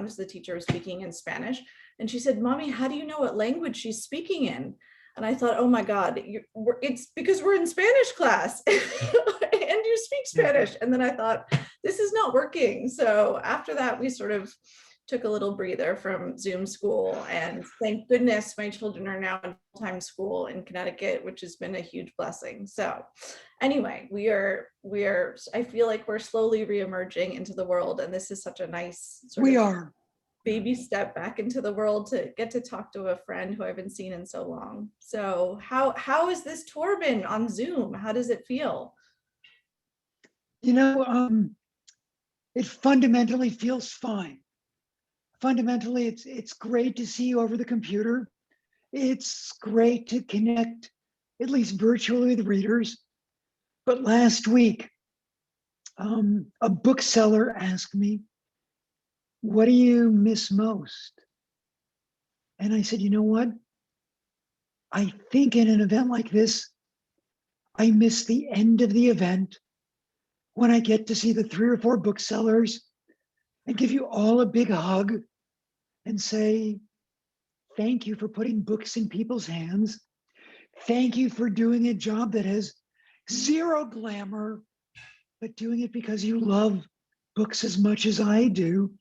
because the teacher was speaking in Spanish. And she said, "Mommy, how do you know what language she's speaking in?" And I thought, oh my God, it's because we're in Spanish class and you speak Spanish. And then I thought, this is not working. So after that, we sort of took a little breather from Zoom school, and thank goodness my children are now in full-time school in Connecticut, which has been a huge blessing. So anyway, we are, I feel like we're slowly reemerging into the world, and this is such a nice sort of baby step back into the world to get to talk to a friend who I haven't seen in so long. So how has this tour been on Zoom? How does it feel? You know, it fundamentally feels fine. Fundamentally, it's great to see you over the computer. It's great to connect, at least virtually, with readers. But last week, a bookseller asked me, "What do you miss most?" And I said, you know what? I think in an event like this, I miss the end of the event when I get to see the 3 or 4 booksellers and give you all a big hug and say, thank you for putting books in people's hands. Thank you for doing a job that has zero glamour, but doing it because you love books as much as I do.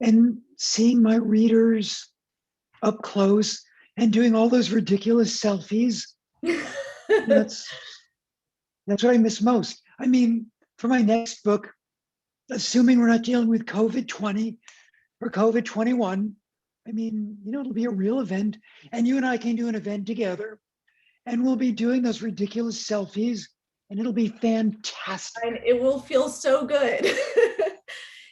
And seeing my readers up close and doing all those ridiculous selfies, that's what I miss most. I mean, for my next book, assuming we're not dealing with COVID-20 or COVID-21, I mean, you know, it'll be a real event, and you and I can do an event together, and we'll be doing those ridiculous selfies, and it'll be fantastic. And it will feel so good.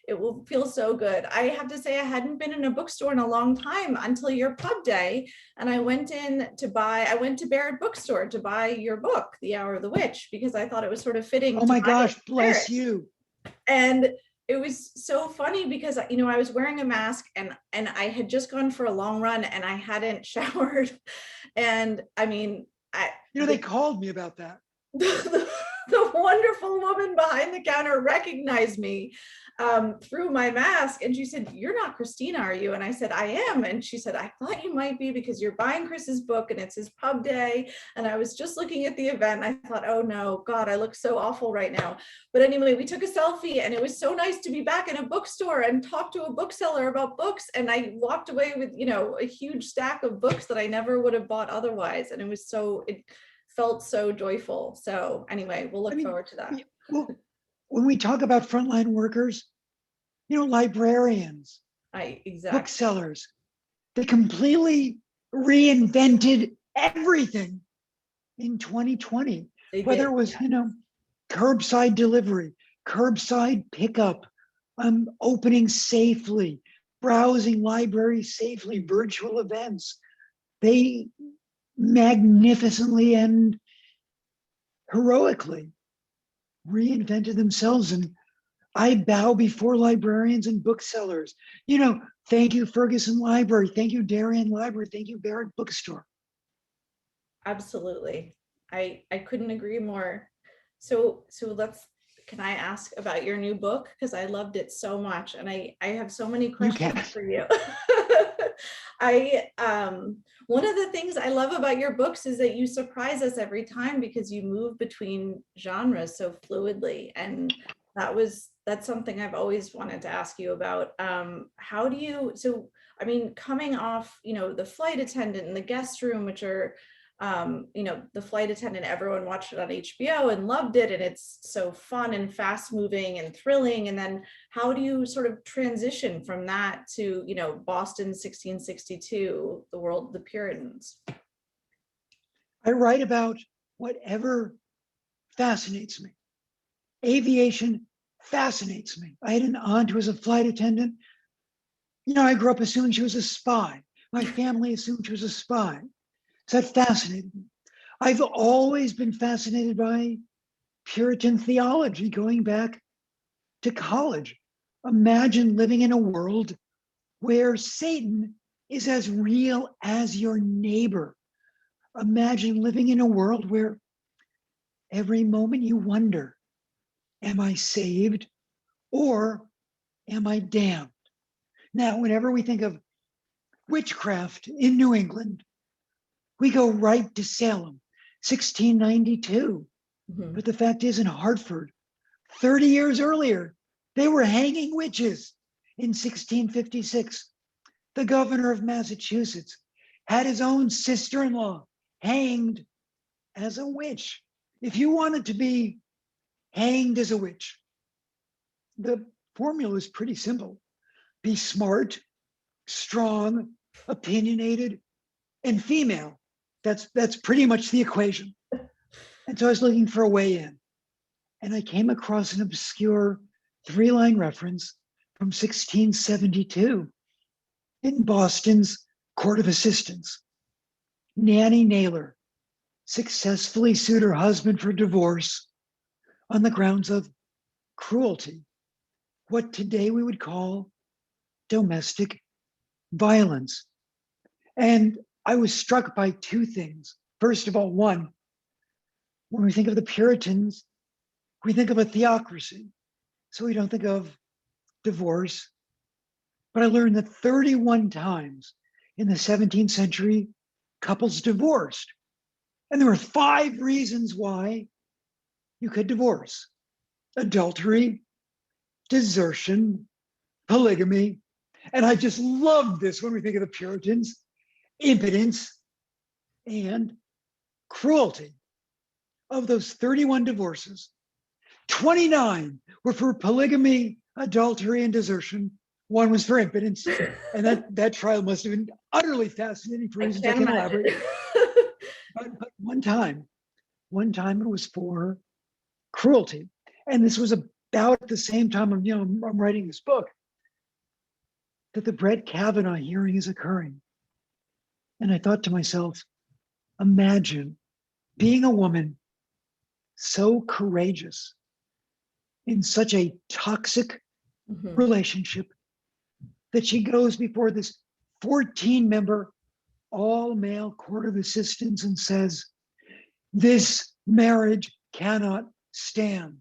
It will feel so good. I have to say, I hadn't been in a bookstore in a long time until your pub day. And I went to Barrett Bookstore to buy your book, The Hour of the Witch, because I thought it was sort of fitting. Oh my gosh, bless you. And it was so funny because, you know, I was wearing a mask and I had just gone for a long run and I hadn't showered. And I mean, they called me about that. The wonderful woman behind the counter recognized me through my mask, and she said, "You're not Christina, are you?" And I said, "I am." And she said, "I thought you might be because you're buying Chris's book and it's his pub day." And I was just looking at the event and I thought, oh no, God, I look so awful right now. But anyway, we took a selfie and it was so nice to be back in a bookstore and talk to a bookseller about books. And I walked away with, you know, a huge stack of books that I never would have bought otherwise. And it felt so joyful. So anyway, we'll look forward to that. Well, when we talk about frontline workers, you know, librarians, booksellers, they completely reinvented everything in 2020. Whether it was, you know, curbside delivery, curbside pickup, opening safely, browsing libraries safely, virtual events. They magnificently and heroically reinvented themselves, and I bow before librarians and booksellers. You know, thank you, Ferguson Library. Thank you, Darien Library. Thank you, Barrett Bookstore. Absolutely. I couldn't agree more. So can I ask about your new book? Because I loved it so much and I have so many questions for you. One of the things I love about your books is that you surprise us every time because you move between genres so fluidly. And that's something I've always wanted to ask you about. How do you, so, I mean, coming off, you know, The Flight Attendant and The Guest Room, which are, you know, The Flight Attendant, everyone watched it on HBO and loved it. And it's so fun and fast moving and thrilling. And then how do you sort of transition from that to, you know, Boston 1662, the world, the Puritans? I write about whatever fascinates me. Aviation fascinates me. I had an aunt who was a flight attendant. You know, I grew up assuming she was a spy. My family assumed she was a spy. So that fascinated me. I've always been fascinated by Puritan theology going back to college. Imagine living in a world where Satan is as real as your neighbor. Imagine living in a world where every moment you wonder, am I saved or am I damned? Now, whenever we think of witchcraft in New England, we go right to Salem, 1692. Mhm. But the fact is, in Hartford, 30 years earlier, they were hanging witches. In 1656, the governor of Massachusetts had his own sister-in-law hanged as a witch. If you wanted to be hanged as a witch, the formula is pretty simple. Be smart, strong, opinionated, and female. That's pretty much the equation. And so I was looking for a way in, and I came across an obscure 3-line reference from 1672 in Boston's Court of Assistants. Nanny Naylor successfully sued her husband for divorce on the grounds of cruelty, what today we would call domestic violence. And I was struck by two things. First of all, one, when we think of the Puritans, we think of a theocracy. So we don't think of divorce. But I learned that 31 times in the 17th century, couples divorced. And there were 5 reasons why you could divorce: adultery, desertion, polygamy. And I just love this when we think of the Puritans: impotence and cruelty. Of those 31 divorces, 29 were for polygamy, adultery, and desertion. 1 was for impotence. And that trial must have been utterly fascinating for reasons I can't elaborate. But one time it was for cruelty. And this was about the same time I'm writing this book that the Brett Kavanaugh hearing is occurring. And I thought to myself, imagine being a woman so courageous in such a toxic relationship that she goes before this 14-member all-male court of assistants and says, "This marriage cannot stand.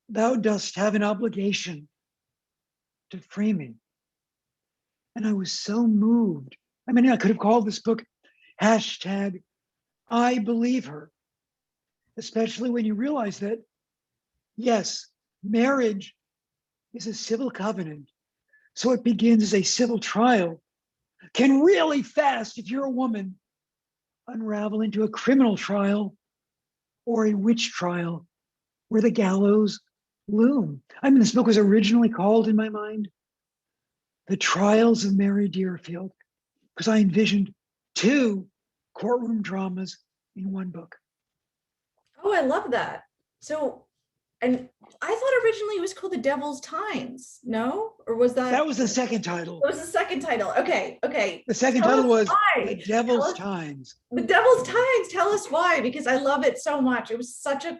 Thou dost have an obligation to free me." And I was so moved. I mean, I could have called this book hashtag I believe her, especially when you realize that, yes, marriage is a civil covenant. So it begins as a civil trial, can really fast, if you're a woman, unravel into a criminal trial or a witch trial where the gallows loom. I mean, this book was originally called, in my mind, The Trials of Mary Deerfield, because I envisioned 2 courtroom dramas in one book. Oh, I love that. So, and I thought originally it was called The Devil's Times. No? Or was that? That was the second title. It was the second title. Okay. The second Tell title us was why. The Devil's Times. The Devil's Times. Tell us why, because I love it so much. It was such a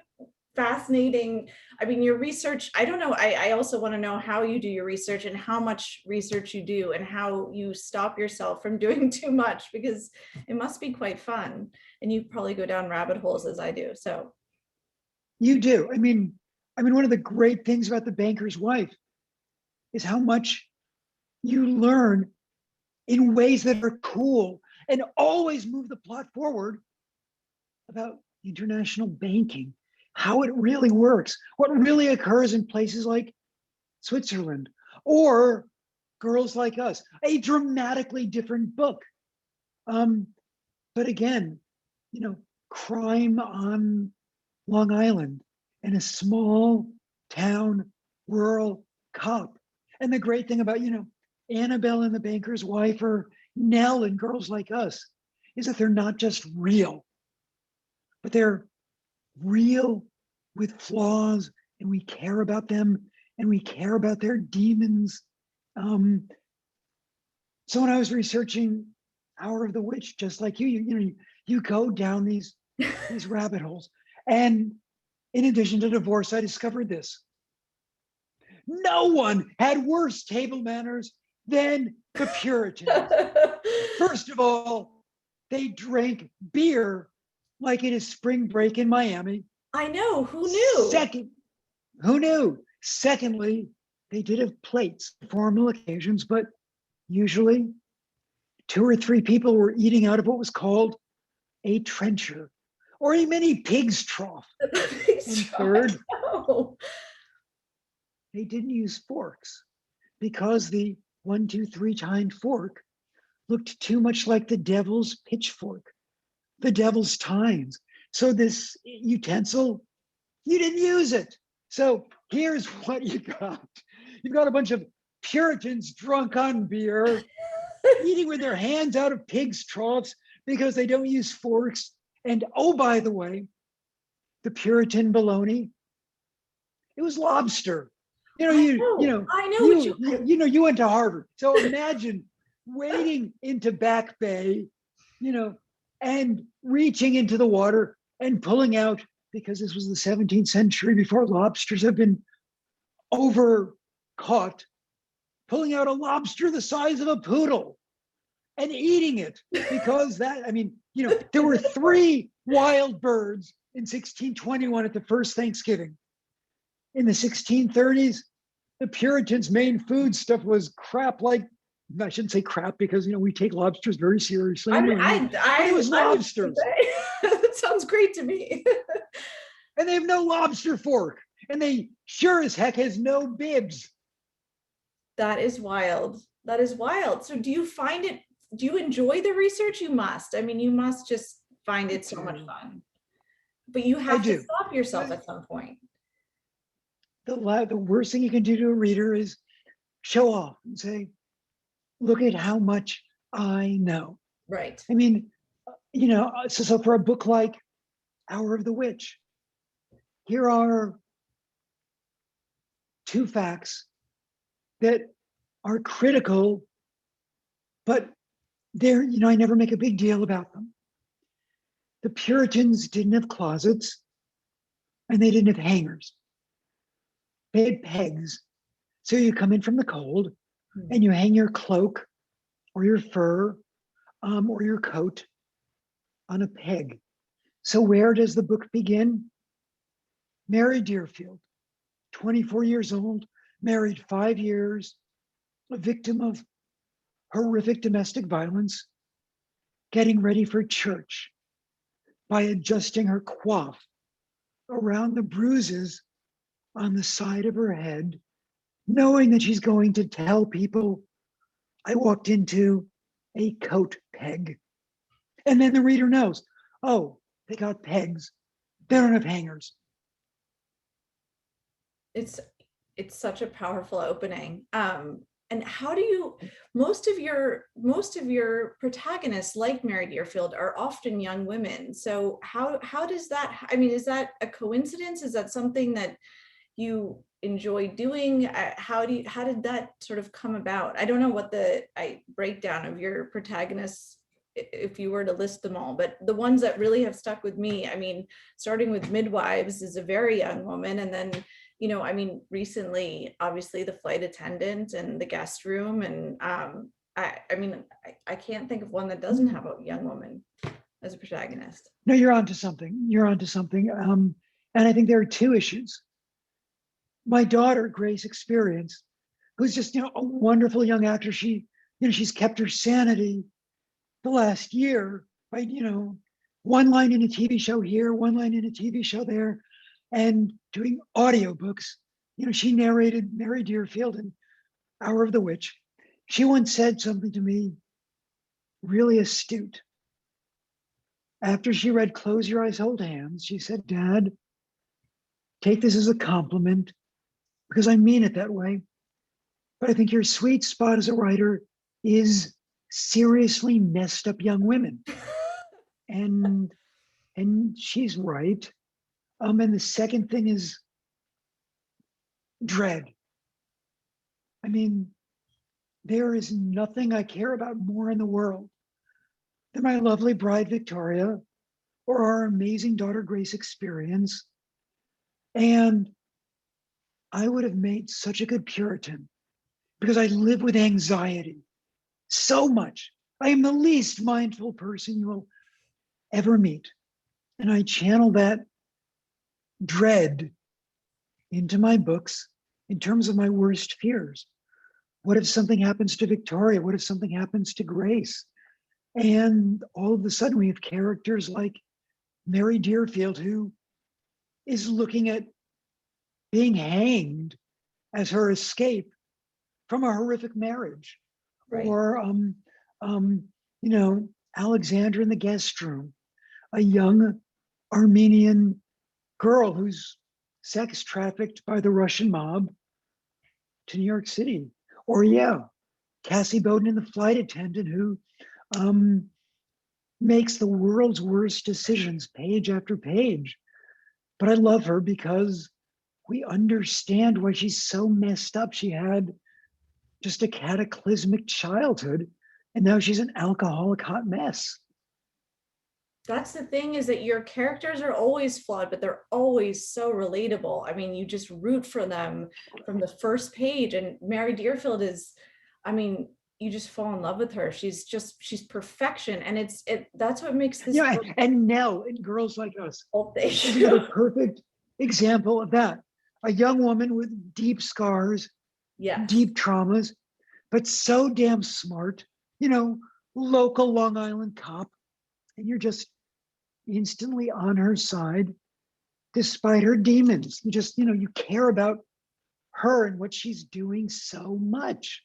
fascinating, I mean, your research, I don't know. I also want to know how you do your research and how much research you do and how you stop yourself from doing too much, because it must be quite fun. And you probably go down rabbit holes as I do. So you do. I mean, one of the great things about The Banker's Wife is how much you learn in ways that are cool and always move the plot forward about international banking, how it really works, what really occurs in places like Switzerland or Girls Like Us, a dramatically different book. But again, crime on Long Island in a small town, rural cop. And the great thing about, Annabelle and The Banker's Wife or Nell and Girls Like Us is that they're not just real, but they're real with flaws, and we care about them and we care about their demons. So when I was researching Hour of the Witch, just like you go down these rabbit holes. And in addition to divorce, I discovered this. No one had worse table manners than the Puritans. First of all, they drank beer like it is spring break in Miami. I know, who knew? Who knew? Secondly, They did have plates, formal occasions, but usually 2 or 3 people were eating out of what was called a trencher or a mini pig's trough. And third, No. they didn't use forks because the 1, 2, 3 tined fork looked too much like the devil's pitchfork, the devil's tines. So this utensil, you didn't use it. So here's what you got. You've got a bunch of Puritans drunk on beer, eating with their hands out of pigs' troughs because they don't use forks. And oh, by the way, the Puritan bologna, it was lobster. You went to Harvard. So imagine wading into Back Bay, and reaching into the water and pulling out, because this was the 17th century before lobsters have been over caught, pulling out a lobster the size of a poodle and eating it, because there were 3 wild birds in 1621 at the first Thanksgiving. In the 1630s, the Puritans' main food stuff was crap, like, I shouldn't say crap because we take lobsters very seriously. It was lobsters. That sounds great to me. And they have no lobster fork, and they sure as heck has no bibs. That is wild. That is wild. So do you enjoy the research? You must. I mean, you must just find it so much fun. But you have to stop yourself at some point. The worst thing you can do to a reader is show off and say, look at how much I know. Right. I mean, so for a book like Hour of the Witch, here are 2 facts that are critical, but they're, I never make a big deal about them. The Puritans didn't have closets, and they didn't have hangers. They had pegs. So you come in from the cold and you hang your cloak or your fur or your coat on a peg. So where does the book begin? Mary Deerfield, 24 years old, married 5 years, a victim of horrific domestic violence, getting ready for church by adjusting her coif around the bruises on the side of her head, knowing that she's going to tell people, I walked into a coat peg. And then the reader knows, oh, they got pegs. They don't have hangers. It's such a powerful opening. And how do you, most of your protagonists, like Mary Deerfield, are often young women. So how does that, I mean, is that a coincidence? Is that something that you enjoy doing? How did that sort of come about? I don't know what the breakdown of your protagonists, if you were to list them all, but the ones that really have stuck with me, I mean, starting with Midwives is a very young woman, and then recently, obviously, the flight attendant and the guest room, and I can't think of one that doesn't have a young woman as a protagonist. No, you're onto something. And I think there are 2 issues. My daughter, Grace Experience, who's just a wonderful young actor. She's kept her sanity the last year by one line in a TV show here, one line in a TV show there, and doing audiobooks. She narrated Mary Deerfield in Hour of the Witch. She once said something to me really astute. After she read Close Your Eyes, Hold Hands, she said, Dad, take this as a compliment, because I mean it that way. But I think your sweet spot as a writer is seriously messed up young women. And she's right. And the second thing is dread. I mean, there is nothing I care about more in the world than my lovely bride, Victoria, or our amazing daughter, Grace Experience. And I would have made such a good Puritan because I live with anxiety so much. I am the least mindful person you will ever meet. And I channel that dread into my books. in terms of my worst fears. What if something happens to Victoria? What if something happens to Grace? And all of a sudden we have characters like Mary Deerfield, who is looking at being hanged as her escape from a horrific marriage. Right. Or, Alexandra in the guest room, a young Armenian girl who's sex trafficked by the Russian mob to New York City. Or, Cassie Bowden in The Flight Attendant, who makes the world's worst decisions page after page. But I love her because we understand why she's so messed up. She had just a cataclysmic childhood, and now she's an alcoholic hot mess. That's the thing, is that your characters are always flawed, but they're always so relatable. I mean, you just root for them from the first page. And Mary Deerfield is, I mean, you just fall in love with her. She's perfection. And that's what makes this book, and Nell in Girls Like Us is a perfect example of that. A young woman with deep scars, deep traumas, but so damn smart, local Long Island cop. And you're just instantly on her side, despite her demons. You just, you care about her and what she's doing so much.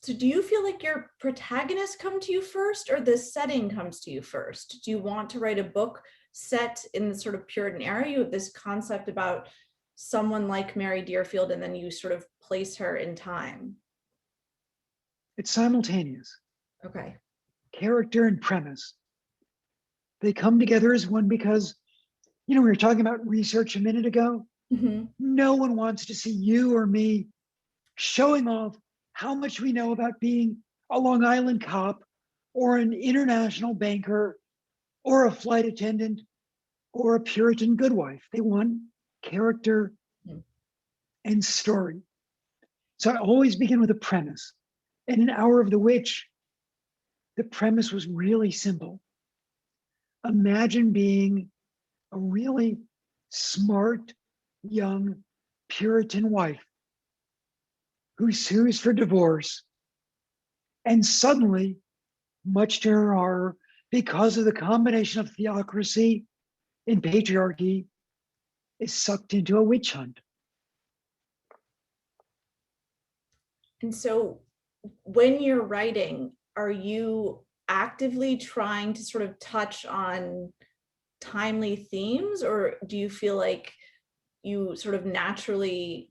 So do you feel like your protagonist come to you first, or the setting comes to you first? Do you want to write a book set in the sort of Puritan era? You have this concept about someone like Mary Deerfield, and then you sort of place her in time. It's simultaneous. Okay. Character and premise. They come together as one because, we were talking about research a minute ago. Mm-hmm. No one wants to see you or me showing off how much we know about being a Long Island cop or an international banker or a flight attendant or a Puritan goodwife. They want character and story. So I always begin with a premise. In An Hour of the Witch, the premise was really simple. Imagine being a really smart, young Puritan wife who sues for divorce, and suddenly, much to her horror, because of the combination of theocracy and patriarchy, is sucked into a witch hunt. And so when you're writing, are you actively trying to sort of touch on timely themes, or do you feel like you sort of naturally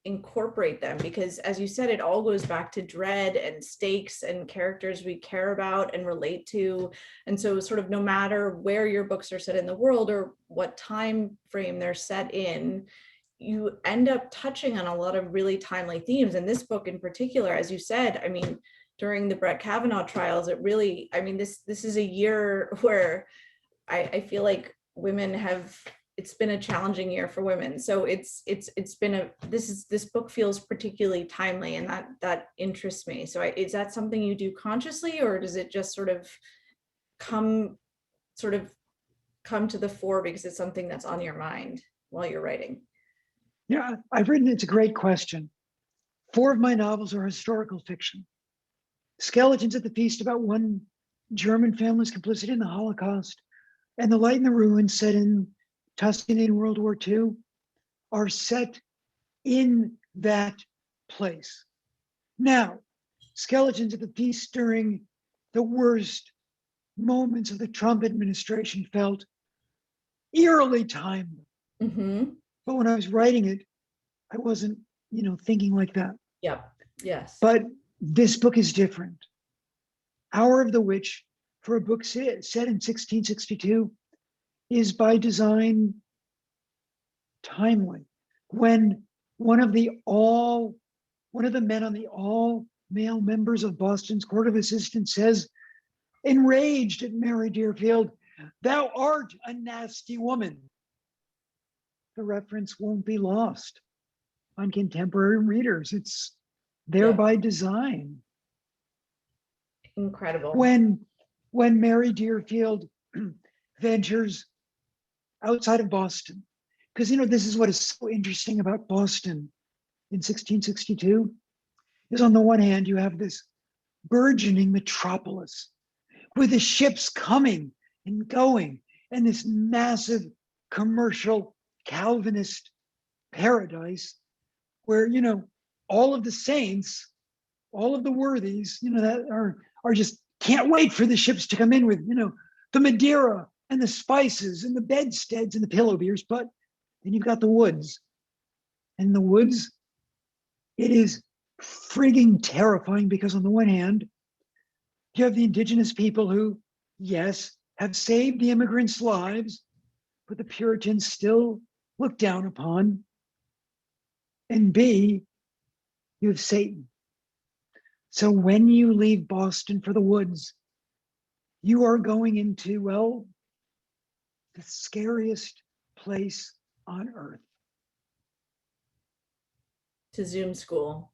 incorporate them? Because as you said, it all goes back to dread and stakes and characters we care about and relate to. And so sort of no matter where your books are set in the world or what time frame they're set in, you end up touching on a lot of really timely themes. And this book in particular, as you said, I mean, during the Brett Kavanaugh trials, it really, I mean, this is a year where I feel like women have, it's been a challenging year for women. So it's been this book feels particularly timely, and that interests me. So is that something you do consciously, or does it just sort of come to the fore because it's something that's on your mind while you're writing? Yeah, I've written, it's a great question. 4 of my novels are historical fiction. Skeletons at the Feast, about one German family's complicity in the Holocaust, and The Light in the Ruins, set in Tuscany in World War II, are set in that place. Now, Skeletons at the Feast, during the worst moments of the Trump administration, felt eerily timely. Mm-hmm. But when I was writing it, I wasn't, thinking like that. Yep. Yes. But this book is different. Hour of the Witch, for a book set in 1662, is by design timely. When one of the men on the all-male members of Boston's Court of Assistants says, enraged at Mary Deerfield, "Thou art a nasty woman," the reference won't be lost on contemporary readers. It's there by design. Incredible. When Mary Deerfield ventures outside of Boston, Because, this is what is so interesting about Boston in 1662, is on the one hand, you have this burgeoning metropolis with the ships coming and going and this massive commercial Calvinist paradise where, all of the saints, all of the worthies, that are just can't wait for the ships to come in with, the Madeira and the spices and the bedsteads and the pillow beers. But then you've got the woods. And the woods, it is frigging terrifying because on the one hand, you have the indigenous people who, yes, have saved the immigrants' lives, but the Puritans still look down upon. And B, you have Satan. So when you leave Boston for the woods, you are going into, well, the scariest place on earth. To Zoom school.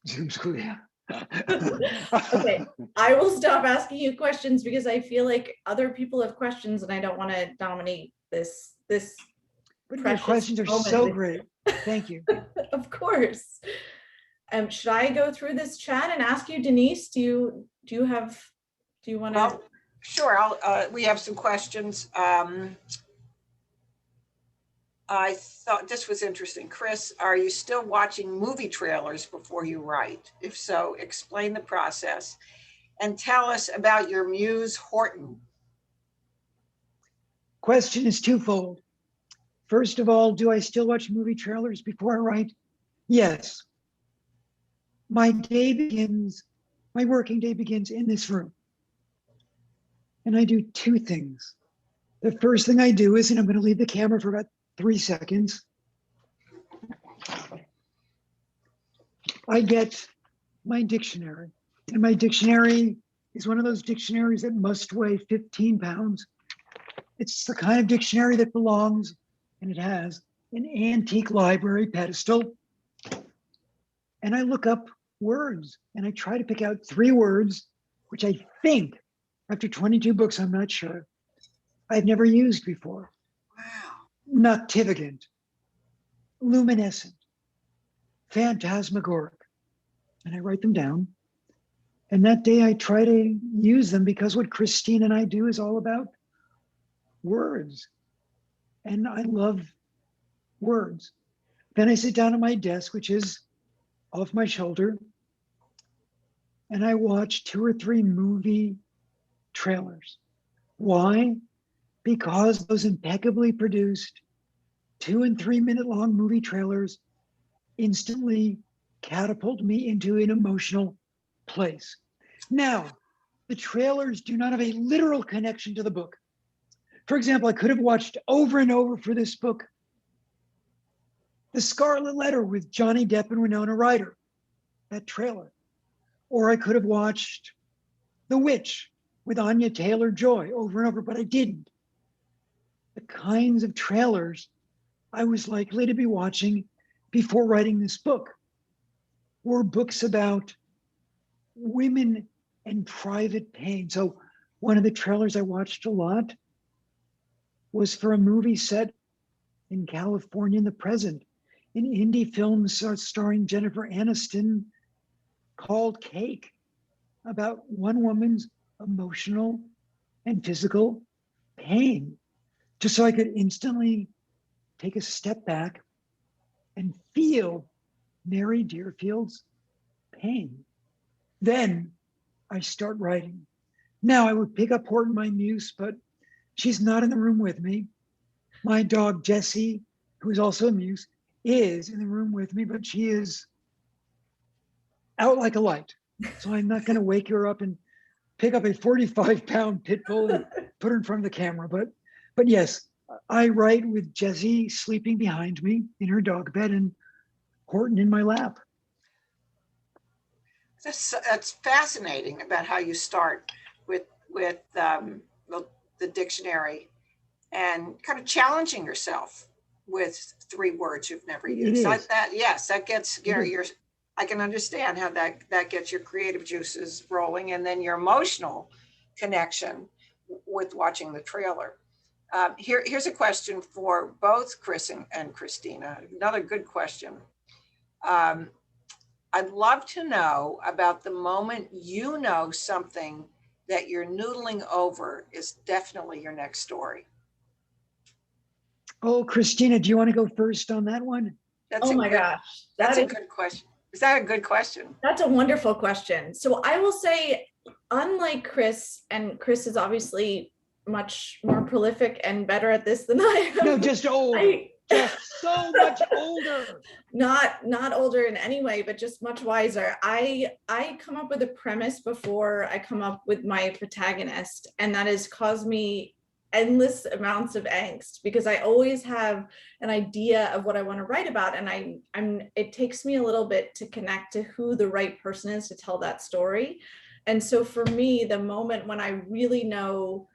Zoom school, yeah. Okay, I will stop asking you questions because I feel like other people have questions and I don't want to dominate this But your precious questions are moment so with great. Thank you. Of course. Should I go through this chat and ask you, Denise, do you want to? Well, sure. We have some questions. I thought this was interesting. Chris, are you still watching movie trailers before you write? If so, explain the process and tell us about your muse, Horton. Question is twofold. First of all, do I still watch movie trailers before I write? Yes. My working day begins in this room. And I do two things. The first thing I do is, and I'm going to leave the camera for about 3 seconds. I get my dictionary. And my dictionary is one of those dictionaries that must weigh 15 pounds. It's the kind of dictionary that belongs, and it has, an antique library pedestal. And I look up words and I try to pick out 3 words, which I think, after 22 books, I'm not sure, I've never used before. Wow. Noctivagant, luminescent, phantasmagoric. And I write them down. And that day I try to use them because what Christine and I do is all about words. And I love words. Then I sit down at my desk, which is off my shoulder, and I watch 2 or 3 movie trailers. Why? Because those impeccably produced 2 and 3 minute long movie trailers instantly catapult me into an emotional place. Now, the trailers do not have a literal connection to the book. For example, I could have watched over and over for this book The Scarlet Letter with Johnny Depp and Winona Ryder, that trailer. Or I could have watched The Witch with Anya Taylor-Joy over and over, but I didn't. The kinds of trailers I was likely to be watching before writing this book were books about women and private pain. So one of the trailers I watched a lot was for a movie set in California in the present, an indie film starring Jennifer Aniston called Cake, about one woman's emotional and physical pain, just so I could instantly take a step back and feel Mary Deerfield's pain. Then I start writing. Now I would pick up Horton, my muse, but she's not in the room with me. My dog, Jessie, who is also a muse, is in the room with me, but she is out like a light. So I'm not going to wake her up and pick up a 45-pound pit bull and put her in front of the camera. But yes, I write with Jessie sleeping behind me in her dog bed and Horton in my lap. That's fascinating about how you start with the dictionary and kind of challenging yourself with 3 words you've never used. Like that, yes, that gets I can understand how that gets your creative juices rolling, and then your emotional connection with watching the trailer. Here's a question for both Chris and Christina. Another good question. I'd love to know about the moment you know something that you're noodling over is definitely your next story. Oh, Christina, do you want to go first on that one? That's Oh a my good, gosh. that's a good question. Is that a good question? That's a wonderful question. So I will say, unlike Chris, and Chris is obviously much more prolific and better at this than I am. No, just old. Just so much older. Not older in any way, but just much wiser. I come up with a premise before I come up with my protagonist, and that has caused me endless amounts of angst because I always have an idea of what I want to write about, and it takes me a little bit to connect to who the right person is to tell that story. And so for me, the moment when I really know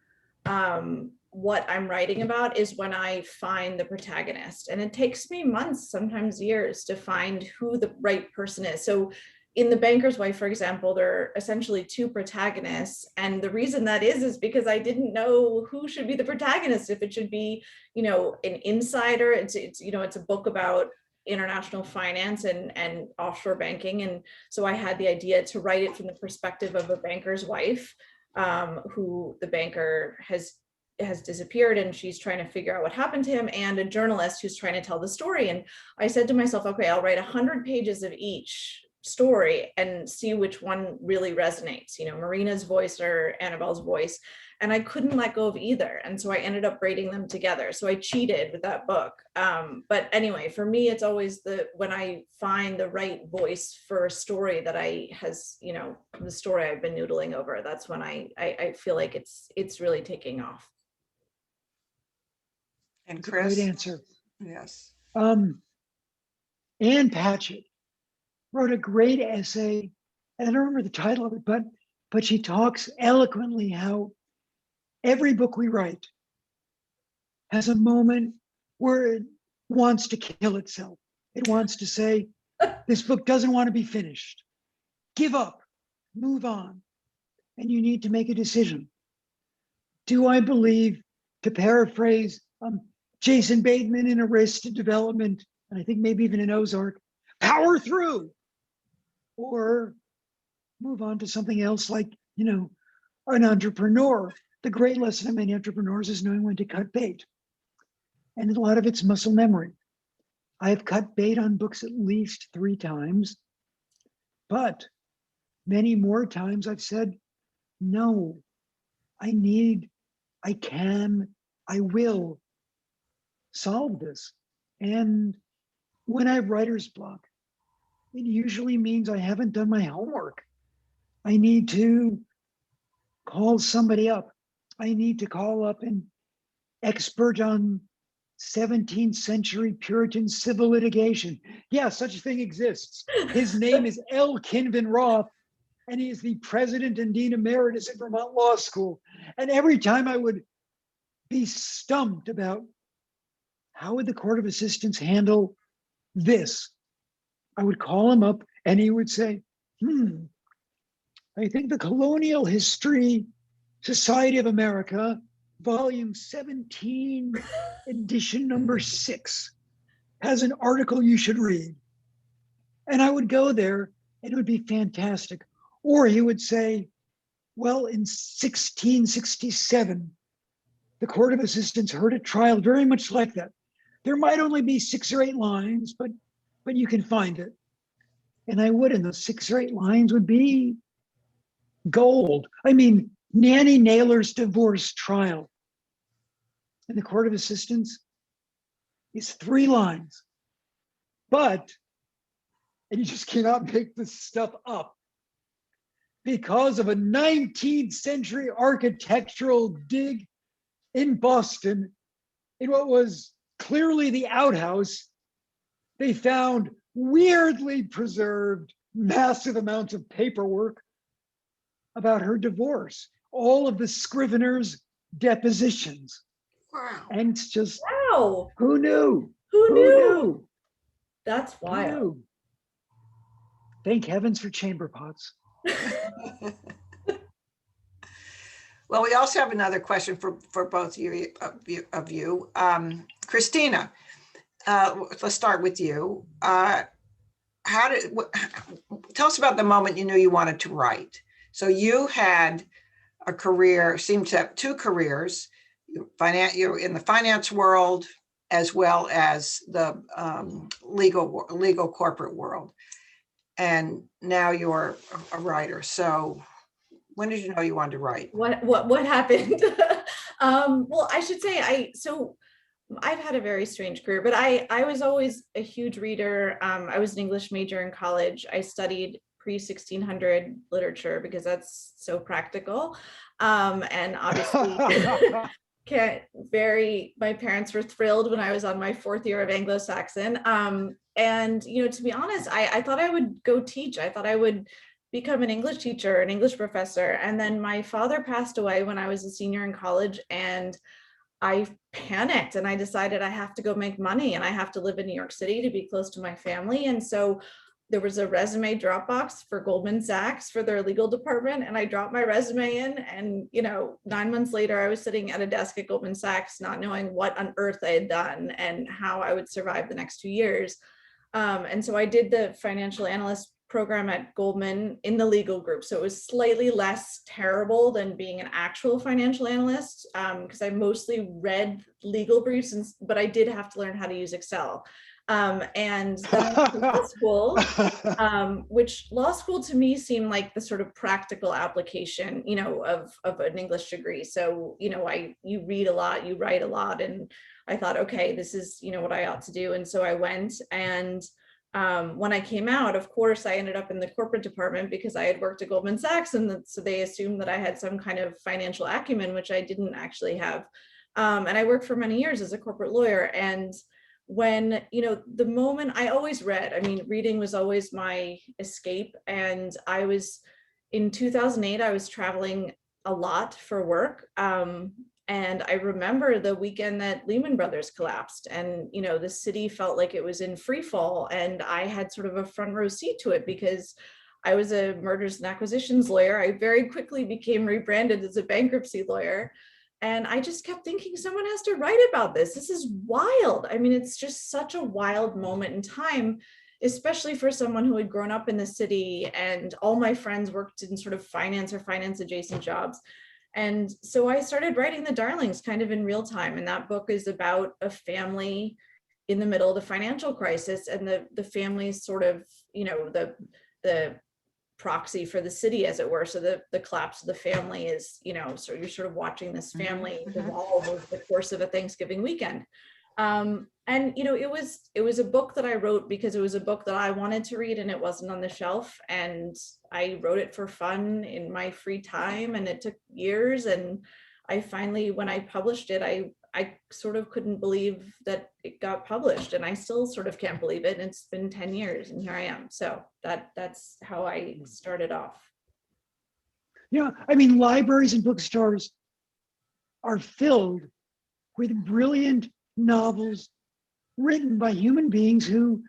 what I'm writing about is when I find the protagonist. And it takes me months, sometimes years, to find who the right person is. So in The Banker's Wife, for example, there are essentially two protagonists. And the reason that is because I didn't know who should be the protagonist, if it should be, an insider. It's a book about international finance and offshore banking. And so I had the idea to write it from the perspective of a banker's wife, who the banker has disappeared and she's trying to figure out what happened to him, and a journalist who's trying to tell the story. And I said to myself, okay, I'll write 100 pages of each story and see which one really resonates, Marina's voice or Annabelle's voice. And I couldn't let go of either. And so I ended up writing them together. So I cheated with that book. But anyway, for me, it's always when I find the right voice for a story that the story I've been noodling over, that's when I feel like it's really taking off. And That's Chris? a great answer. Yes. Ann Patchett wrote a great essay, and I don't remember the title of it, but she talks eloquently how every book we write has a moment where it wants to kill itself. It wants to say, this book doesn't want to be finished. Give up, move on. And you need to make a decision. Do I believe, to paraphrase Jason Bateman in Arrested Development, and I think maybe even in Ozark, power through, or move on to something else like, an entrepreneur. The great lesson of many entrepreneurs is knowing when to cut bait. And a lot of it's muscle memory. I have cut bait on books at least 3 times, but many more times I've said, no, I will solve this. And when I have writer's block, it usually means I haven't done my homework. I need to call somebody up. I need to call up an expert on 17th century Puritan civil litigation. Yeah, such a thing exists. His name is L. Kinvin Roth, and he is the president and dean emeritus at Vermont Law School. And every time I would be stumped about how would the Court of Assistants handle this, I would call him up and he would say, I think the Colonial History Society of America, volume 17, edition number 6, has an article you should read. And I would go there and it would be fantastic. Or he would say, well, in 1667, the Court of Assistants heard a trial very much like that. There might only be 6 or 8 lines, but you can find it. And I would, and those 6 or 8 lines would be gold. I mean, Nanny Naylor's divorce trial in the Court of Assistants is 3 lines. And you just cannot make this stuff up, because of a 19th century architectural dig in Boston, in what was clearly the outhouse, they found weirdly preserved massive amounts of paperwork about her divorce, all of the scrivener's depositions. Wow. And it's just, Wow. who knew? Who knew? That's wild. Who knew? Thank heavens for chamber pots. Well, we also have another question for both of you. Christina, let's start with you. Tell us about the moment you knew you wanted to write. So you had a career, seemed to have two careers. You're in the finance world as well as the legal corporate world. And now you're a writer. So when did you know you wanted to write? What happened? Well, I should say I've had a very strange career, but I was always a huge reader. I was an English major in college. I studied pre-1600 literature because that's so practical. And obviously my parents were thrilled when I was on my fourth year of Anglo-Saxon. And, to be honest, I thought I would go teach. I thought I would become an English teacher, an English professor. And then my father passed away when I was a senior in college, and I panicked and I decided I have to go make money and I have to live in New York City to be close to my family. And so there was a resume drop box for Goldman Sachs for their legal department. And I dropped my resume in, and, 9 months later, I was sitting at a desk at Goldman Sachs, not knowing what on earth I had done and how I would survive the next 2 years. And so I did the financial analyst program at Goldman in the legal group. So it was slightly less terrible than being an actual financial analyst, because I mostly read legal briefs, but I did have to learn how to use Excel. And then I went to law school, which law school to me seemed like the sort of practical application, of an English degree. So, you read a lot, you write a lot, and I thought, okay, this is, what I ought to do. And so I went, and when I came out, of course, I ended up in the corporate department because I had worked at Goldman Sachs, and so they assumed that I had some kind of financial acumen, which I didn't actually have. And I worked for many years as a corporate lawyer. And when, the moment I always read, reading was always my escape. And in 2008, I was traveling a lot for work. And I remember the weekend that Lehman Brothers collapsed, and, the city felt like it was in free fall. And I had sort of a front row seat to it because I was a mergers and acquisitions lawyer. I very quickly became rebranded as a bankruptcy lawyer. And I just kept thinking, someone has to write about this. This is wild. It's just such a wild moment in time, especially for someone who had grown up in the city, and all my friends worked in sort of finance or finance adjacent jobs. And so I started writing The Darlings kind of in real time. And that book is about a family in the middle of the financial crisis, and the family's sort of, the proxy for the city, as it were. So the collapse of the family is, so you're sort of watching this family evolve over the course of a Thanksgiving weekend. And, it was a book that I wrote because it was a book that I wanted to read, and it wasn't on the shelf. And I wrote it for fun in my free time, and it took years. And I finally, when I published it, I sort of couldn't believe that it got published, and I still sort of can't believe it. And it's been 10 years and here I am. So that's how I started off. Libraries and bookstores are filled with brilliant novels written by human beings who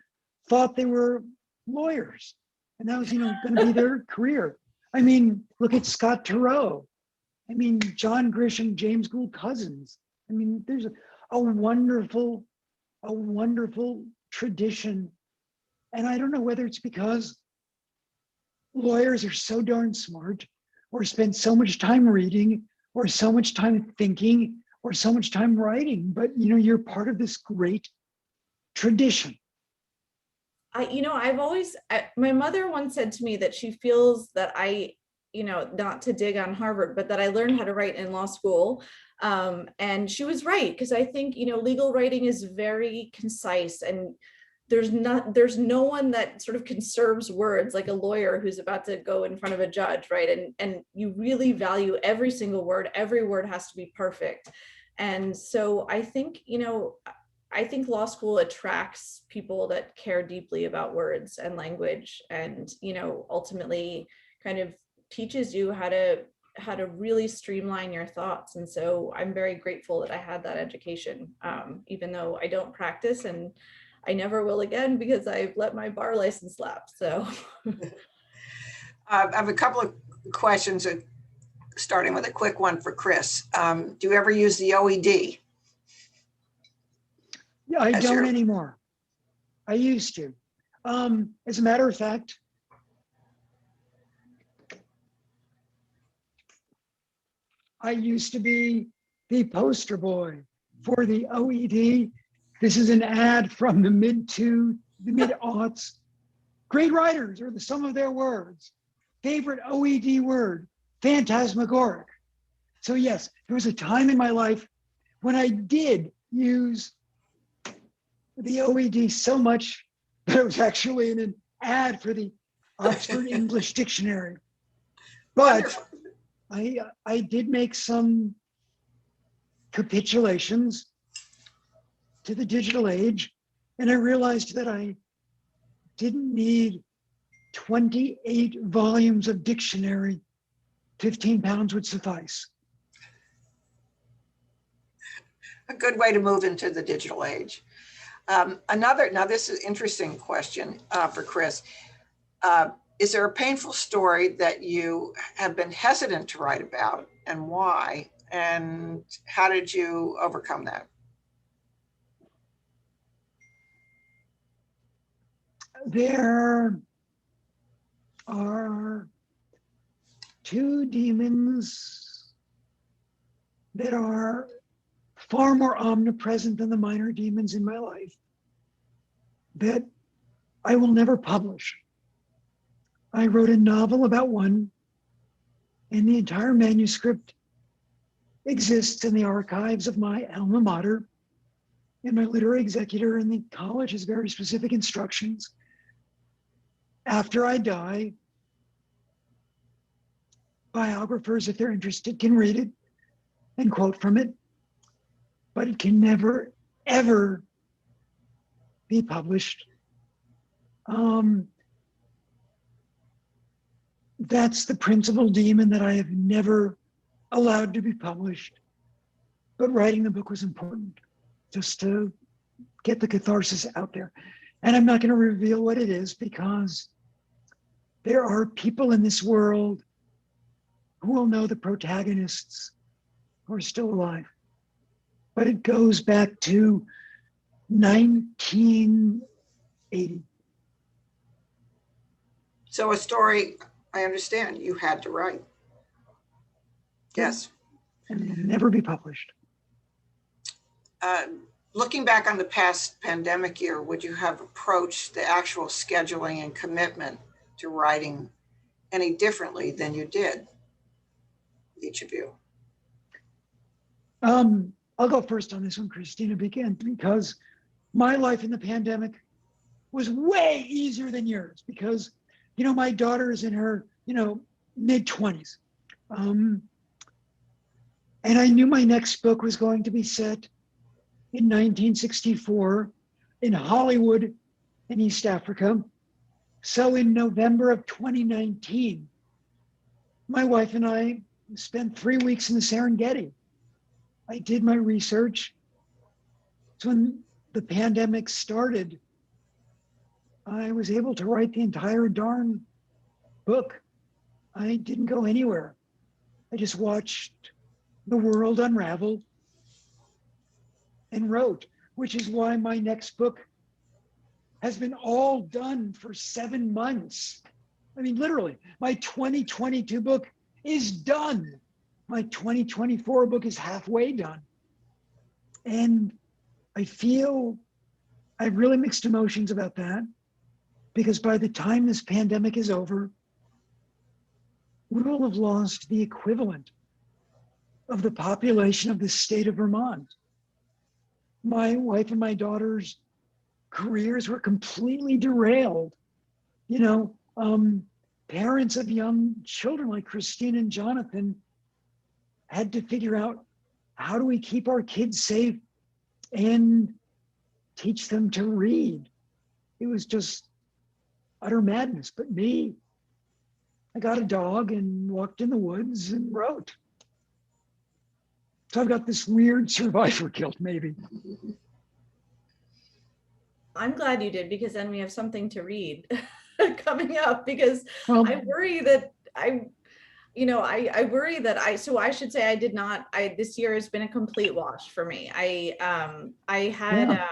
thought they were lawyers, and that was, going to be their career. Look at Scott Turow. John Grisham, James Gould Cousins. There's a wonderful tradition. And I don't know whether it's because lawyers are so darn smart, or spend so much time reading, or so much time thinking, or so much time writing, but you're part of this great tradition. I've always, my mother once said to me that she feels that I, not to dig on Harvard, but that I learned how to write in law school. And she was right, because I think, legal writing is very concise, and there's no one that sort of conserves words like a lawyer who's about to go in front of a judge, right? And you really value every single word. Every word has to be perfect. And so I think, law school attracts people that care deeply about words and language, and, ultimately kind of teaches you how to really streamline your thoughts. And so I'm very grateful that I had that education, even though I don't practice, and I never will again because I've let my bar license lapse. So I have a couple of questions. starting with a quick one for Chris. Do you ever use the OED? Yeah, I As don't your- anymore. I used to. As a matter of fact, I used to be the poster boy for the OED. This is an ad from the mid-aughts. Great writers, or the sum of their words. Favorite OED word, phantasmagoric. So yes, there was a time in my life when I did use the OED so much that it was actually in an ad for the Oxford English Dictionary. But Wonderful. I did make some capitulations to the digital age, and I realized that I didn't need 28 volumes of dictionary. 15 pounds would suffice. A good way to move into the digital age. Now this is an interesting question for Chris. Is there a painful story that you have been hesitant to write about, and why? And how did you overcome that? There are two demons that are far more omnipresent than the minor demons in my life that I will never publish. I wrote a novel about one, and the entire manuscript exists in the archives of my alma mater, and my literary executor in the college has very specific instructions. After I die, biographers, if they're interested, can read it and quote from it, but it can never, ever be published. That's the principal demon that I have never allowed to be published. But writing the book was important, just to get the catharsis out there. And I'm not going to reveal what it is, because there are people in this world who will know the protagonists who are still alive. But it goes back to 1980. So a story, I understand, you had to write. Yes. And it'll never be published. Looking back on the past pandemic year, would you have approached the actual scheduling and commitment to writing any differently than you did, each of you? I'll go first on this one, Christina, because my life in the pandemic was way easier than yours, because, my daughter is in her, mid-20s. And I knew my next book was going to be set in 1964 in Hollywood in East Africa. So in November of 2019, my wife and I spent 3 weeks in the Serengeti. I did my research. So when the pandemic started, I was able to write the entire darn book. I didn't go anywhere. I just watched the world unravel and wrote, which is why my next book has been all done for 7 months. I mean, literally, my 2022 book is done. My 2024 book is halfway done. And I feel I have really mixed emotions about that, because by the time this pandemic is over, we will have lost the equivalent of the population of the state of Vermont. My wife and my daughter's careers were completely derailed. Parents of young children like Christine and Jonathan had to figure out, how do we keep our kids safe and teach them to read? It was just utter madness. But me, I got a dog and walked in the woods and wrote. So I've got this weird survivor guilt, maybe. I'm glad you did, because then we have something to read coming up, because Well, I worry that I worry that so I should say I did not, this year has been a complete wash for me. I had Yeah.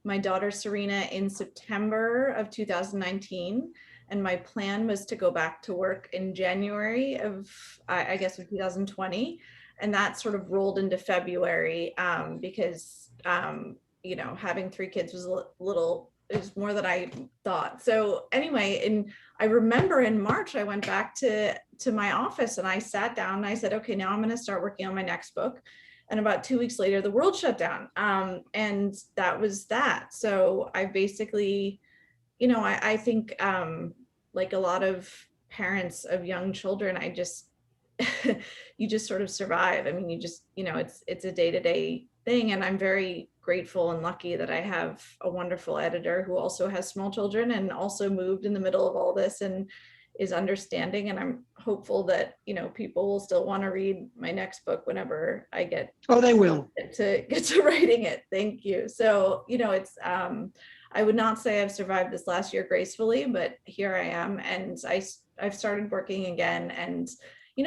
my daughter Serena in September of 2019, and my plan was to go back to work in January of, I guess, of 2020. And that sort of rolled into February, because, having three kids was is more than I thought. So anyway, I remember in March, I went back to my office and I sat down and I said, okay, now I'm going to start working on my next book. And about 2 weeks later, the world shut down. And that was that. So I basically, I think, like a lot of parents of young children, you just sort of survive. I mean, it's a day-to-day thing. And I'm very grateful and lucky that I have a wonderful editor who also has small children and also moved in the middle of all this and is understanding. And I'm hopeful that, people will still want to read my next book whenever I get Oh, they will. to writing it. Thank you. So, it's, I would not say I've survived this last year gracefully, but here I am. And I've started working again. And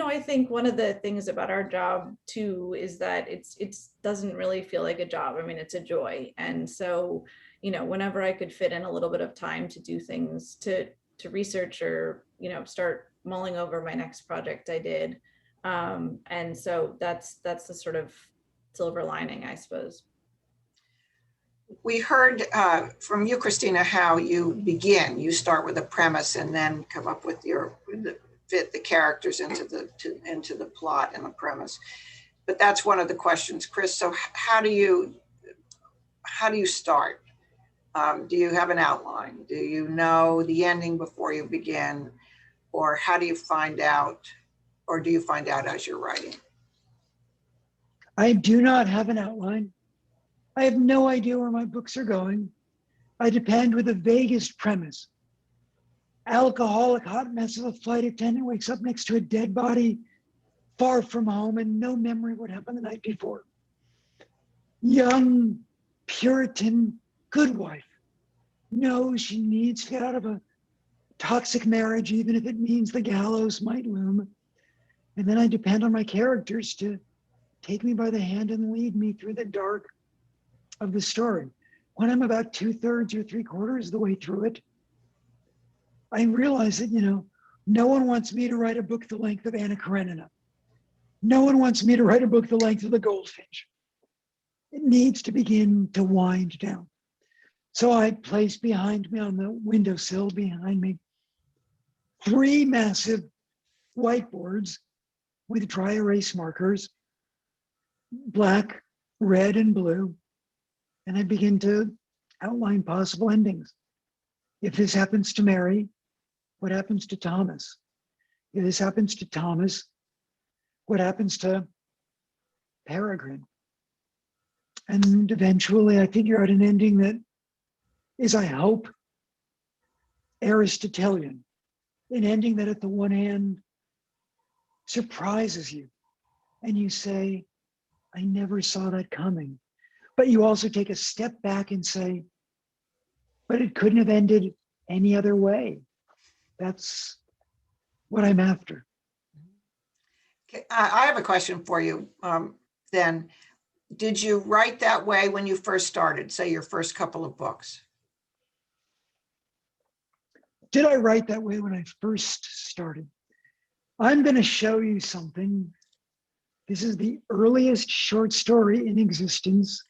I think one of the things about our job too is that it doesn't really feel like a job. I mean, it's a joy. And so, whenever I could fit in a little bit of time to do things, to research or, start mulling over my next project, I did. And so that's the sort of silver lining, I suppose. We heard from you, Christina, how you begin. You start with a premise and then come up with fit the characters into the plot and the premise. But that's one of the questions, Chris. So how do you start? Do you have an outline? Do you know the ending before you begin? Or how do you find out? Or do you find out as you're writing? I do not have an outline. I have no idea where my books are going. I depend with the vaguest premise. Alcoholic hot mess of a flight attendant wakes up next to a dead body far from home and no memory of what happened the night before. Young Puritan good wife knows she needs to get out of a toxic marriage, even if it means the gallows might loom. And then I depend on my characters to take me by the hand and lead me through the dark of the story. When I'm about 2/3 or 3/4 of the way through it, I realize that, no one wants me to write a book the length of Anna Karenina. No one wants me to write a book the length of The Goldfinch. It needs to begin to wind down. So I place behind me on the windowsill behind me 3 massive whiteboards with dry erase markers, black, red, and blue. And I begin to outline possible endings. If this happens to Mary, what happens to Thomas? If this happens to Thomas, what happens to Peregrine? And eventually I figure out an ending that is, I hope, Aristotelian. An ending that at the one hand surprises you and you say, I never saw that coming. But you also take a step back and say, but it couldn't have ended any other way. That's what I'm after. Okay, I have a question for you then. Did you write that way when you first started, say your first couple of books? Did I write that way when I first started? I'm going to show you something. This is the earliest short story in existence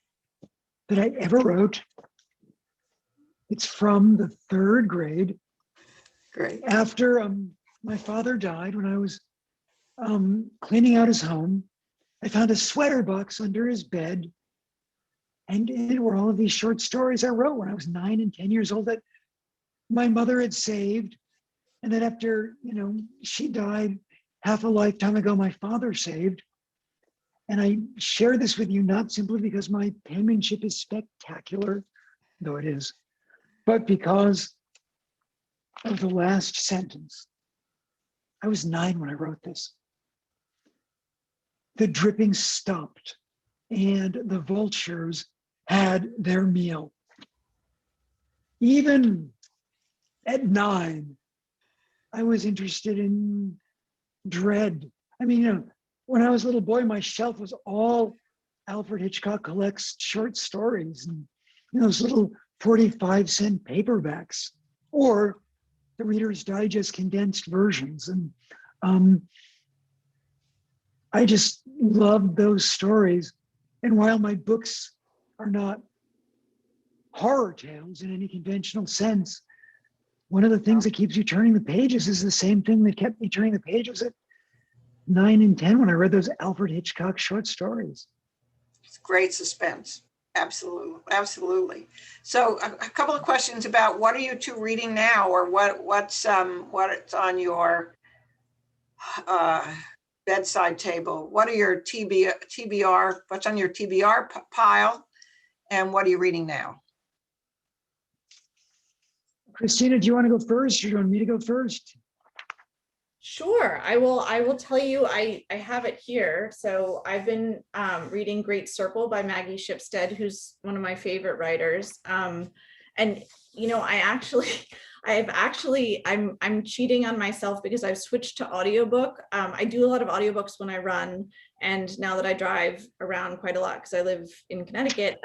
that I ever wrote. It's from the 3rd grade. Great. After my father died, when I was cleaning out his home, I found a sweater box under his bed. And in it were all of these short stories I wrote when I was 9 and 10 years old that my mother had saved. And then after, she died half a lifetime ago, my father saved. And I share this with you not simply because my penmanship is spectacular, though it is, but because of the last sentence. I was 9 when I wrote this. The dripping stopped and the vultures had their meal. Even at 9, I was interested in dread. I mean, when I was a little boy, my shelf was all Alfred Hitchcock collects short stories and those little 45-cent paperbacks or the Reader's Digest condensed versions. And I just loved those stories. And while my books are not horror tales in any conventional sense, one of the things that keeps you turning the pages is the same thing that kept me turning the pages at 9 and 10 when I read those Alfred Hitchcock short stories. It's great suspense. Absolutely, absolutely. So a couple of questions about what are you two reading now, or what's on your bedside table? What are your TBR? What's on your TBR pile, and what are you reading now? Christina, do you want to go first, or do you want me to go first? Sure, I will tell you, I have it here. So I've been reading Great Circle by Maggie Shipstead, who's one of my favorite writers. And I'm cheating on myself because I've switched to audiobook. I do a lot of audiobooks when I run, and now that I drive around quite a lot because I live in Connecticut,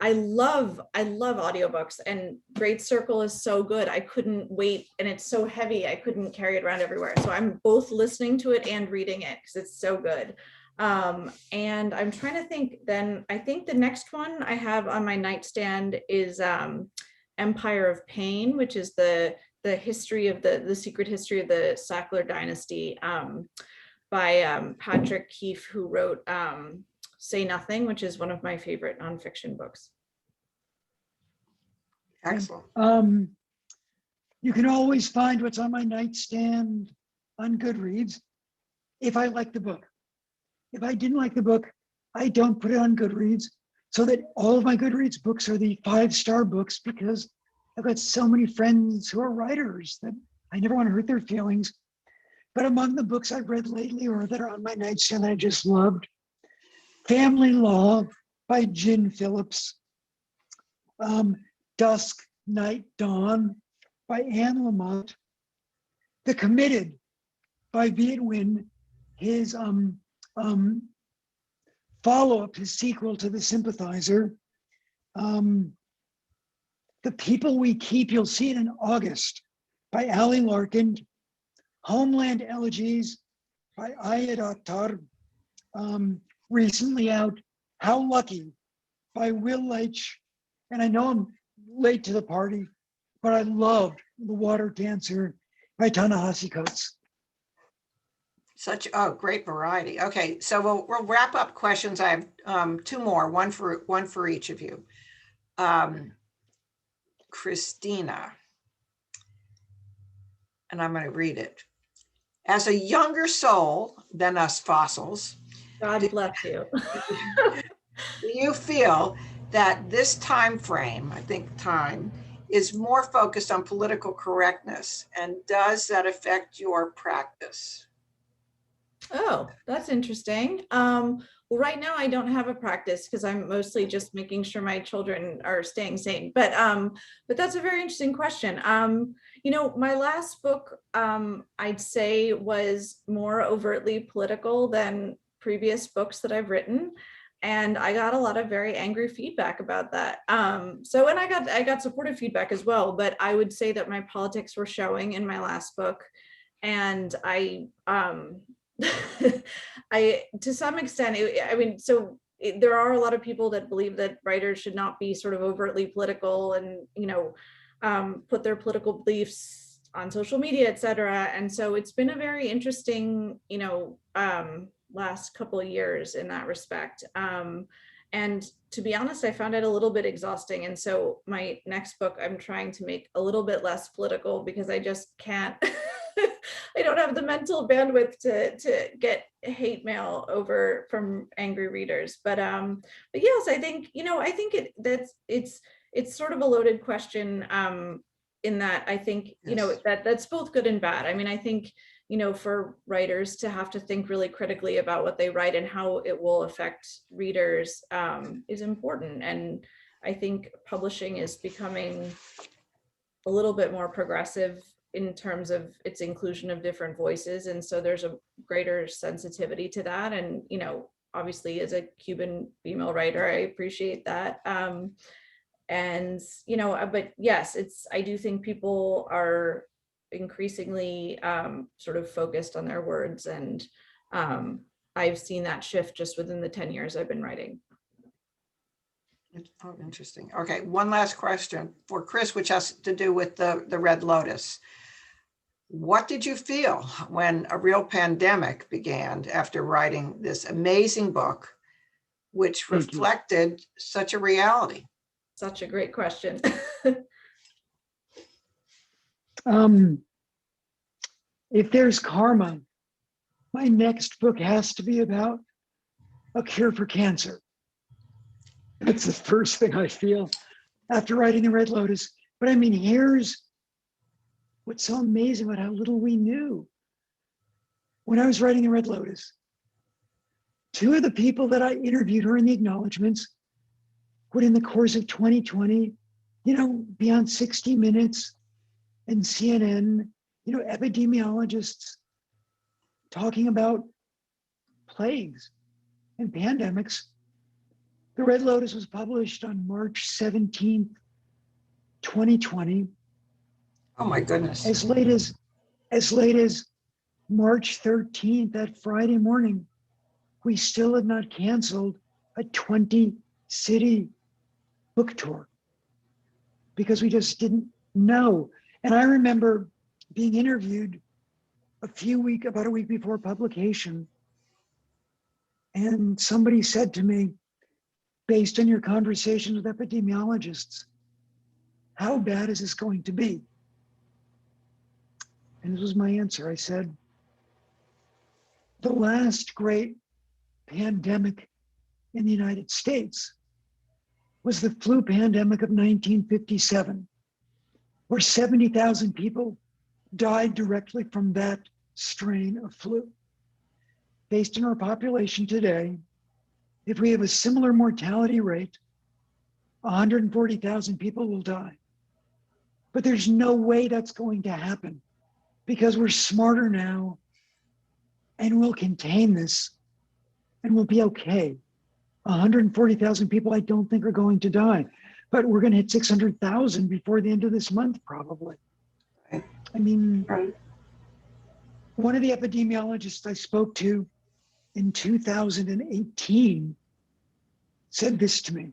I love audiobooks, and Great Circle is so good. I couldn't wait, and it's so heavy, I couldn't carry it around everywhere. So I'm both listening to it and reading it because it's so good. And I'm trying to think then, I think the next one I have on my nightstand is Empire of Pain, which is the history of the secret history of the Sackler dynasty, by Patrick Keefe, who wrote Say Nothing, which is one of my favorite nonfiction books. Excellent. You can always find what's on my nightstand on Goodreads if I like the book. If I didn't like the book, I don't put it on Goodreads, so that all of my Goodreads books are the 5-star books, because I've got so many friends who are writers that I never want to hurt their feelings. But among the books I've read lately or that are on my nightstand I just loved, Family Law by Gin Phillips, Dusk, Night, Dawn by Anne Lamott, The Committed by Viet Nguyen, his follow-up, his sequel to The Sympathizer, The People We Keep, you'll see it in August, by Ali Larkin, Homeland Elegies by Ayed Akhtar, recently out, How Lucky by Will Leitch. And I know I'm late to the party, but I loved The Water Dancer by Ta-Nehisi Coates. Such a great variety. Okay, so we'll wrap up questions. I have 2 more, one for each of you. Christina, and I'm going to read it. As a younger soul than us fossils, God bless you. do you feel that this time frame, I think time, is more focused on political correctness, and does that affect your practice? Oh, that's interesting. Well, right now I don't have a practice because I'm mostly just making sure my children are staying sane. But that's a very interesting question. My last book, I'd say, was more overtly political than previous books that I've written, and I got a lot of very angry feedback about that. And I got supportive feedback as well. But I would say that my politics were showing in my last book, and I to some extent, there are a lot of people that believe that writers should not be sort of overtly political and, put their political beliefs on social media, et cetera. And so it's been a very interesting, last couple of years in that respect. And to be honest, I found it a little bit exhausting. And so my next book, I'm trying to make a little bit less political because I just can't, I don't have the mental bandwidth to get hate mail over from angry readers. But yes, I think, it's sort of a loaded question, in that I think, Yes. that's both good and bad. I mean, I think, for writers to have to think really critically about what they write and how it will affect readers, is important. And I think publishing is becoming a little bit more progressive in terms of its inclusion of different voices. And so there's a greater sensitivity to that. And, you know, obviously as a Cuban female writer, I appreciate that. And, you know, but yes, I do think people are increasingly sort of focused on their words. And I've seen that shift just within the 10 years I've been writing. Oh, interesting. Okay, one last question for Chris, which has to do with the Red Lotus. What did you feel when a real pandemic began after writing this amazing book, which reflected such a reality? Such a great question. If there's karma, my next book has to be about a cure for cancer. That's the first thing I feel after writing The Red Lotus. But I mean, here's what's so amazing about how little we knew. When I was writing The Red Lotus, two of the people that I interviewed her in the acknowledgements would, in the course of 2020, you know, be on 60 Minutes and CNN, you know, epidemiologists talking about plagues and pandemics. The Red Lotus was published on March 17th, 2020. Oh my goodness. As late as March 13th, that Friday morning, we still had not canceled a 20-city book tour because we just didn't know. And I remember being interviewed about a week before publication, and somebody said to me, based on your conversations with epidemiologists, how bad is this going to be? And this was my answer. I said, the last great pandemic in the United States was the flu pandemic of 1957, where 70,000 people died directly from that strain of flu. Based on our population today, if we have a similar mortality rate, 140,000 people will die. But there's no way that's going to happen because we're smarter now and we'll contain this and we'll be okay. 140,000 people I don't think are going to die, but we're going to hit 600,000 before the end of this month, probably. Right. I mean, Right. One of the epidemiologists I spoke to in 2018 said this to me.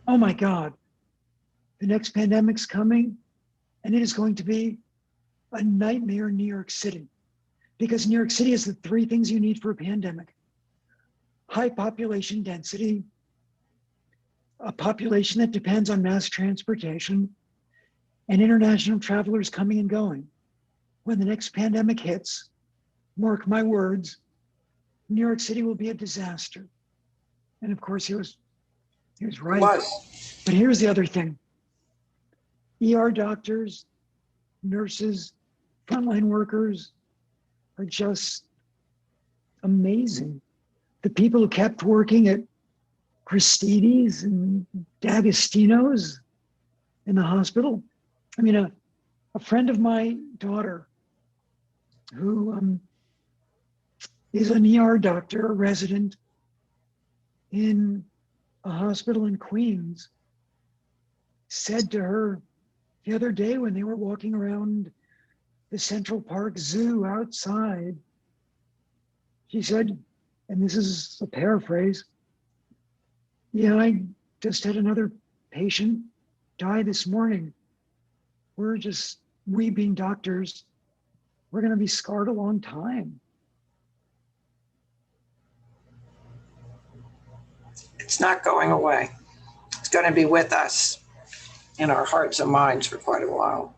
Oh my God, the next pandemic's coming and it is going to be a nightmare in New York City, because New York City has the three things you need for a pandemic: high population density, a population that depends on mass transportation, and international travelers coming and going. When the next pandemic hits, mark my words, New York City will be a disaster. And of course, he was right. But here's the other thing. ER doctors, nurses, frontline workers are just amazing. The people who kept working at Christie's and D'Agostino's in the hospital. I mean, a friend of my daughter who is an ER doctor, a resident in a hospital in Queens, said to her the other day when they were walking around the Central Park Zoo outside, she said, and this is a paraphrase, yeah, I just had another patient die this morning. We being doctors, we're going to be scarred a long time. It's not going away. It's going to be with us in our hearts and minds for quite a while.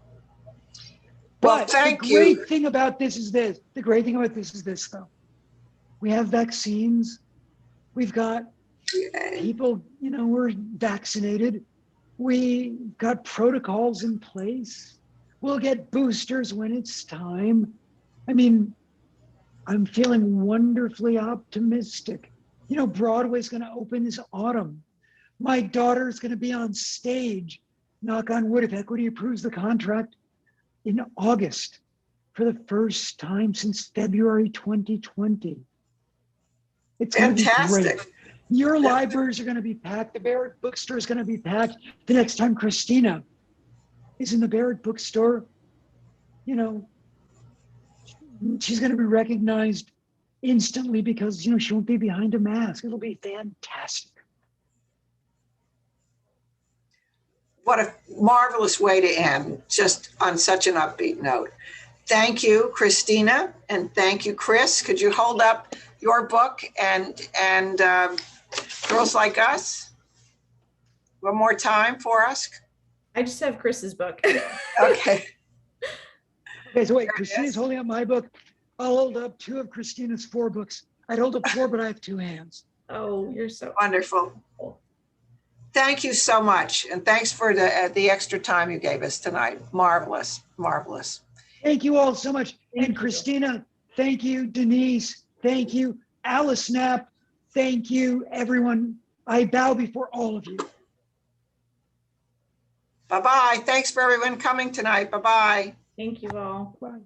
Well, thank you. The great thing about this is this. The great thing about this is this, though. We have vaccines. We've got people, you know, we're vaccinated. We got protocols in place. We'll get boosters when it's time. I mean, I'm feeling wonderfully optimistic. You know, Broadway's going to open this autumn. My daughter's going to be on stage knock on wood, if equity approves the contract in August for the first time since February 2020. It's going to be great. Fantastic. Your libraries are going to be packed. The Barrett bookstore is going to be packed. The next time Christina is in the Barrett bookstore, you know, she's going to be recognized instantly because, you know, she won't be behind a mask. It'll be fantastic. What a marvelous way to end, just on such an upbeat note. Thank you, Christina, and thank you, Chris. Could you hold up your book and Girls Like Us one more time for us? I just have Chris's book. Okay. Okay, so wait, Christina's holding up my book. I'll hold up 2 of Christina's 4 books. I'd hold up 4, but I have 2 hands. Oh, you're so Wonderful. Thank you so much. And thanks for the extra time you gave us tonight. Marvelous, marvelous. Thank you all so much. Thank And you. Christina, thank you. Denise, thank you. Alice Knapp, thank you. Everyone, I bow before all of you. Bye-bye. Thanks for everyone coming tonight. Bye-bye. Thank you all. Bye.